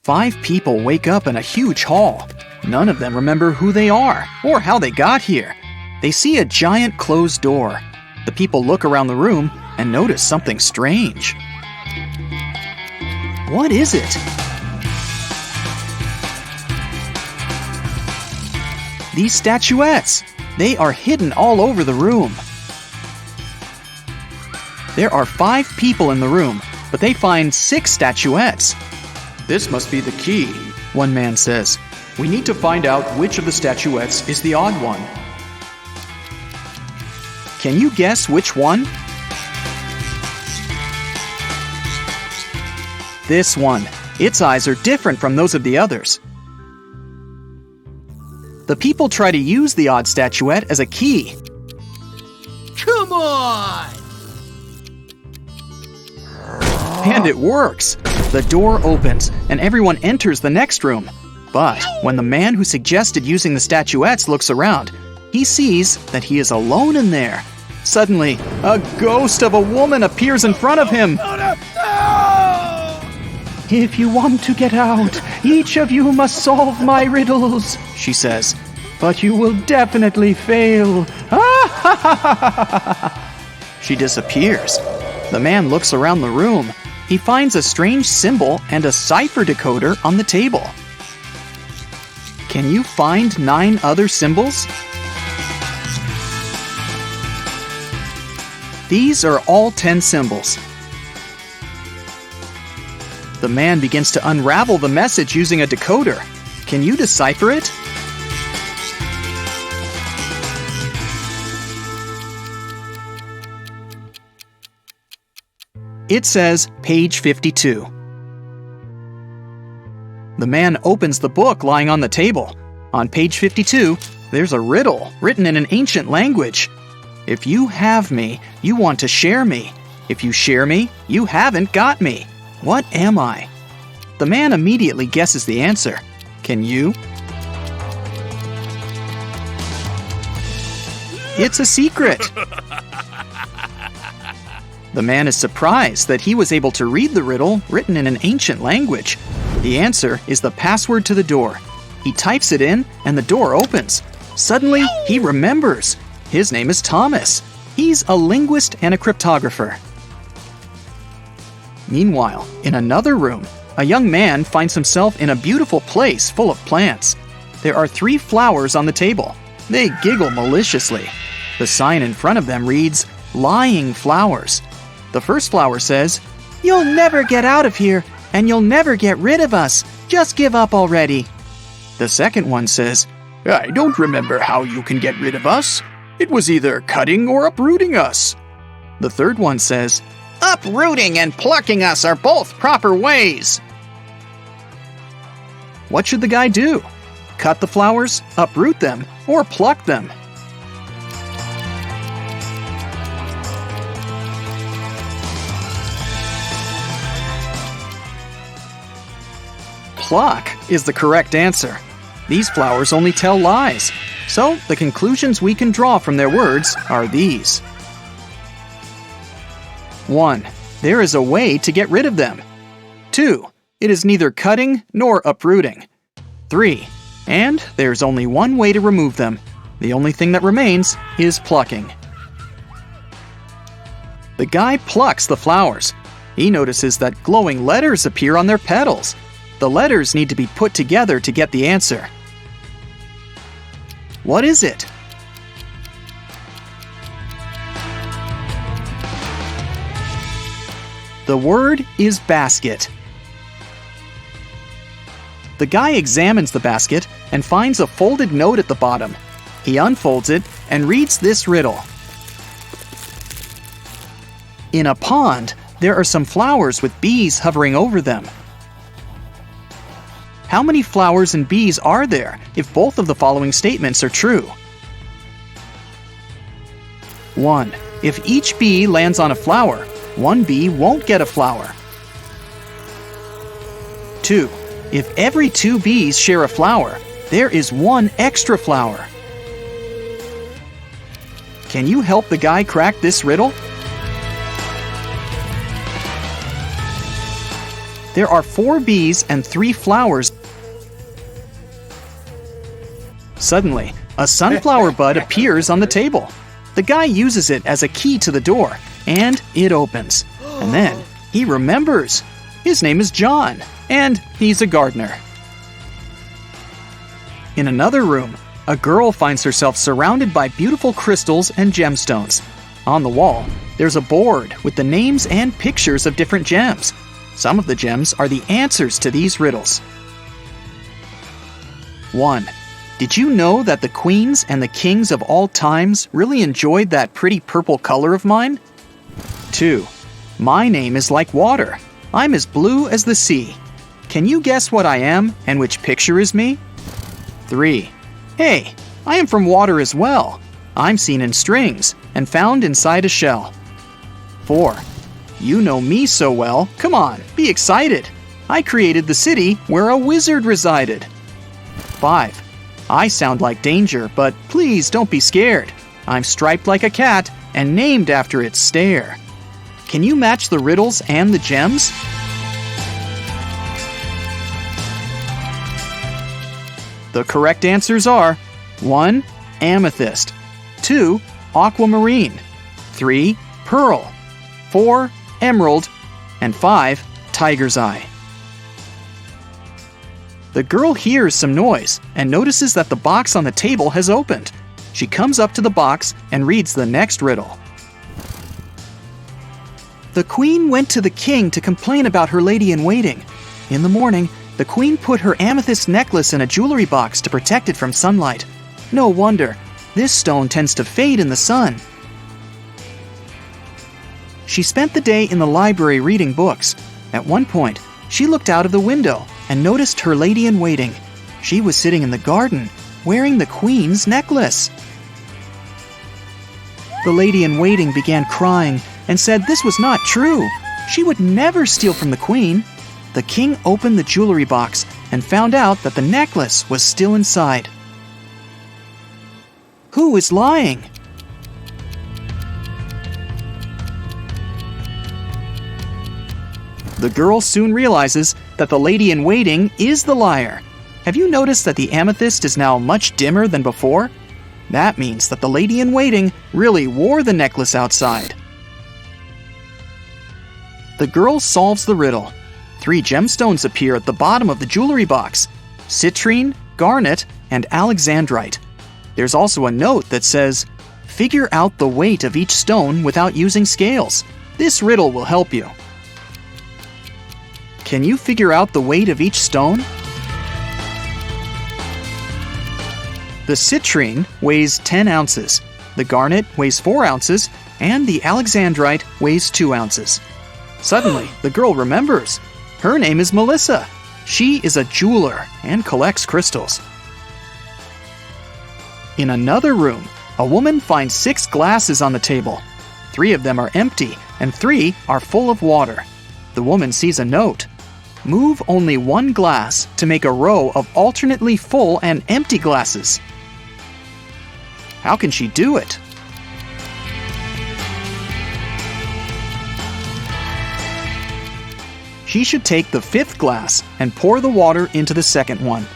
5 people wake up in a huge hall. None of them remember who they are or how they got here. They see a giant closed door. The people look around the room and notice something strange. What is it? These statuettes. They are hidden all over the room. There are 5 people in the room, but they find 6 statuettes. This must be the key, one man says. We need to find out which of the statuettes is the odd one. Can you guess which one? This one. Its eyes are different from those of the others. The people try to use the odd statuette as a key. Come on! And it works. The door opens and everyone enters the next room. But when the man who suggested using the statuettes looks around, he sees that he is alone in there. Suddenly, a ghost of a woman appears in front of him. Oh, no! No! If you want to get out, each of you must solve my riddles, she says. But you will definitely fail. She disappears. The man looks around the room. He finds a strange symbol and a cipher decoder on the table. Can you find 9 other symbols? These are all 10 symbols. The man begins to unravel the message using a decoder. Can you decipher it? It says page 52. The man opens the book lying on the table. On page 52, there's a riddle written in an ancient language. If you have me, you want to share me. If you share me, you haven't got me. What am I? The man immediately guesses the answer. Can you? It's a secret. The man is surprised that he was able to read the riddle written in an ancient language. The answer is the password to the door. He types it in and the door opens. Suddenly, he remembers. His name is Thomas. He's a linguist and a cryptographer. Meanwhile, in another room, a young man finds himself in a beautiful place full of plants. There are 3 flowers on the table. They giggle maliciously. The sign in front of them reads, "Lying Flowers." The first flower says, "You'll never get out of here, and you'll never get rid of us. Just give up already." The second one says, I don't remember how you can get rid of us. It was either cutting or uprooting us. The third one says, "Uprooting and plucking us are both proper ways." What should the guy do? Cut the flowers, uproot them, or pluck them? Pluck is the correct answer. These flowers only tell lies. So the conclusions we can draw from their words are these. 1. There is a way to get rid of them. 2. It is neither cutting nor uprooting. 3. And there's only one way to remove them. The only thing that remains is plucking. The guy plucks the flowers. He notices that glowing letters appear on their petals. The letters need to be put together to get the answer. What is it? The word is basket. The guy examines the basket and finds a folded note at the bottom. He unfolds it and reads this riddle. In a pond, there are some flowers with bees hovering over them. How many flowers and bees are there if both of the following statements are true? 1. If each bee lands on a flower, one bee won't get a flower. 2. If every 2 bees share a flower, there is 1 extra flower. Can you help the guy crack this riddle? There are 4 bees and 3 flowers. Suddenly, a sunflower bud appears on the table. The guy uses it as a key to the door, and it opens. And then he remembers. His name is John, and he's a gardener. In another room, a girl finds herself surrounded by beautiful crystals and gemstones. On the wall, there's a board with the names and pictures of different gems. Some of the gems are the answers to these riddles. 1. Did you know that the queens and the kings of all times really enjoyed that pretty purple color of mine? 2. My name is like water. I'm as blue as the sea. Can you guess what I am and which picture is me? 3. Hey, I am from water as well. I'm seen in strings and found inside a shell. 4. You know me so well. Come on, be excited. I created the city where a wizard resided. 5. I sound like danger, but please don't be scared. I'm striped like a cat and named after its stare. Can you match the riddles and the gems? The correct answers are 1. Amethyst, 2. Aquamarine, 3. Pearl, 4. Emerald, and 5. Tiger's eye. The girl hears some noise and notices that the box on the table has opened. She comes up to the box and reads the next riddle. The queen went to the king to complain about her lady-in-waiting. In the morning, the queen put her amethyst necklace in a jewelry box to protect it from sunlight. No wonder, this stone tends to fade in the sun. She spent the day in the library reading books. At one point, she looked out of the window and noticed her lady-in-waiting. She was sitting in the garden, wearing the queen's necklace. The lady-in-waiting began crying and said this was not true. She would never steal from the queen. The king opened the jewelry box and found out that the necklace was still inside. Who is lying? The girl soon realizes that the lady-in-waiting is the liar. Have you noticed that the amethyst is now much dimmer than before? That means that the lady-in-waiting really wore the necklace outside. The girl solves the riddle. 3 gemstones appear at the bottom of the jewelry box: citrine, garnet, and alexandrite. There's also a note that says, "Figure out the weight of each stone without using scales. This riddle will help you." Can you figure out the weight of each stone? The citrine weighs 10 ounces, the garnet weighs 4 ounces, and the alexandrite weighs 2 ounces. Suddenly, the girl remembers. Her name is Melissa. She is a jeweler and collects crystals. In another room, a woman finds 6 glasses on the table. 3 of them are empty, and 3 are full of water. The woman sees a note. Move only 1 glass to make a row of alternately full and empty glasses. How can she do it? She should take the 5th glass and pour the water into the second one.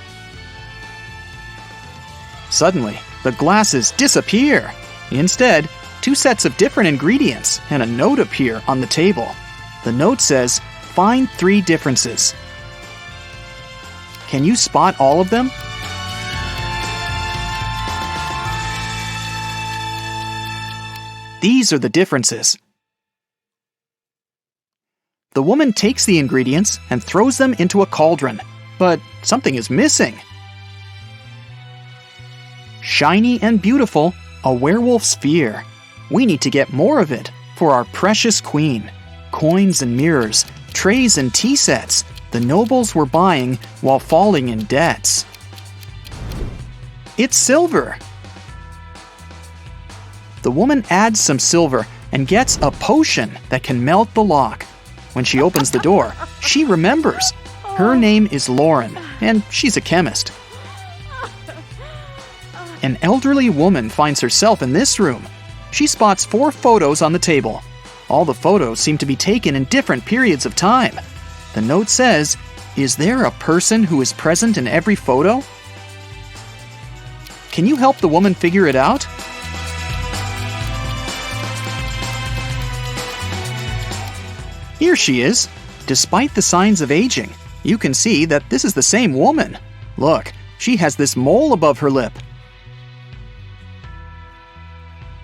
Suddenly, the glasses disappear. Instead, 2 sets of different ingredients and a note appear on the table. The note says, "Find 3 differences." Can you spot all of them? These are the differences. The woman takes the ingredients and throws them into a cauldron, but something is missing. Shiny and beautiful, a werewolf's fear. We need to get more of it for our precious queen. Coins and mirrors, trays and tea sets, the nobles were buying while falling in debts. It's silver. The woman adds some silver and gets a potion that can melt the lock. When she opens the door, she remembers. Her name is Lauren, and she's a chemist. An elderly woman finds herself in this room. She spots 4 photos on the table. All the photos seem to be taken in different periods of time. The note says, "Is there a person who is present in every photo?" Can you help the woman figure it out? Here she is. Despite the signs of aging, you can see that this is the same woman. Look, she has this mole above her lip.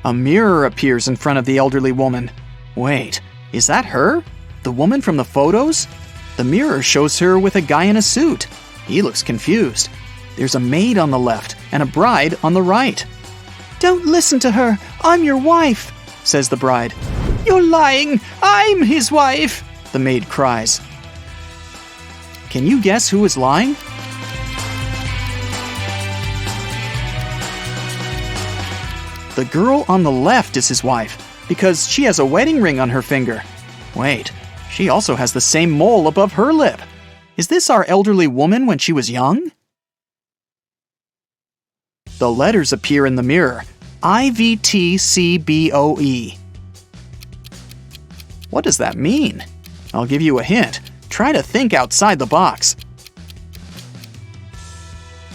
A mirror appears in front of the elderly woman. Wait, is that her? The woman from the photos? The mirror shows her with a guy in a suit. He looks confused. There's a maid on the left and a bride on the right. "Don't listen to her. I'm your wife," says the bride. "You're lying. I'm his wife," the maid cries. Can you guess who is lying? The girl on the left is his wife because she has a wedding ring on her finger. Wait, she also has the same mole above her lip. Is this our elderly woman when she was young? The letters appear in the mirror. IVTCBOE. What does that mean? I'll give you a hint. Try to think outside the box.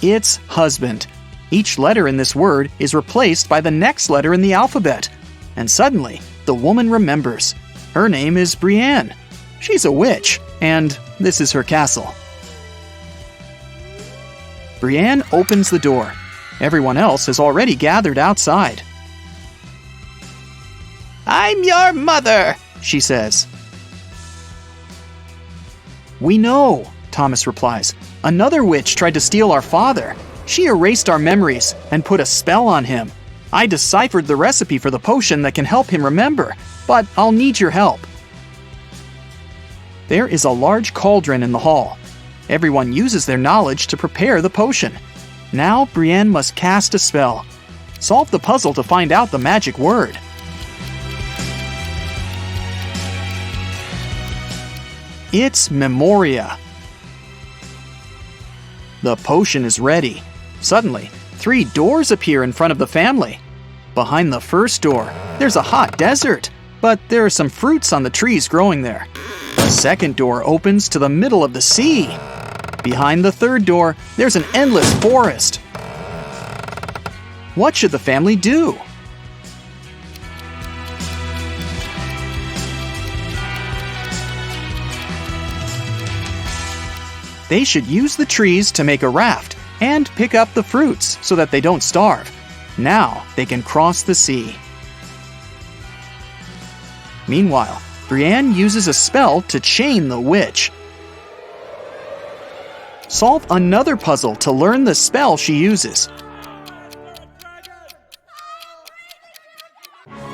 It's husband. Each letter in this word is replaced by the next letter in the alphabet. And suddenly, the woman remembers. Her name is Brienne. She's a witch, and this is her castle. Brienne opens the door. Everyone else has already gathered outside. "I'm your mother," she says. "We know," Thomas replies. "Another witch tried to steal our father. She erased our memories and put a spell on him. I deciphered the recipe for the potion that can help him remember, but I'll need your help." There is a large cauldron in the hall. Everyone uses their knowledge to prepare the potion. Now Brienne must cast a spell. Solve the puzzle to find out the magic word. It's Memoria. The potion is ready. Suddenly, 3 doors appear in front of the family. Behind the first door, there's a hot desert, but there are some fruits on the trees growing there. The second door opens to the middle of the sea. Behind the third door, there's an endless forest. What should the family do? They should use the trees to make a raft and pick up the fruits so that they don't starve. Now they can cross the sea. Meanwhile, Brienne uses a spell to chain the witch. Solve another puzzle to learn the spell she uses.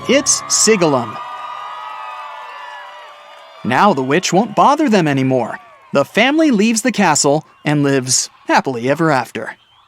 It's Sigillum. Now the witch won't bother them anymore. The family leaves the castle and lives happily ever after.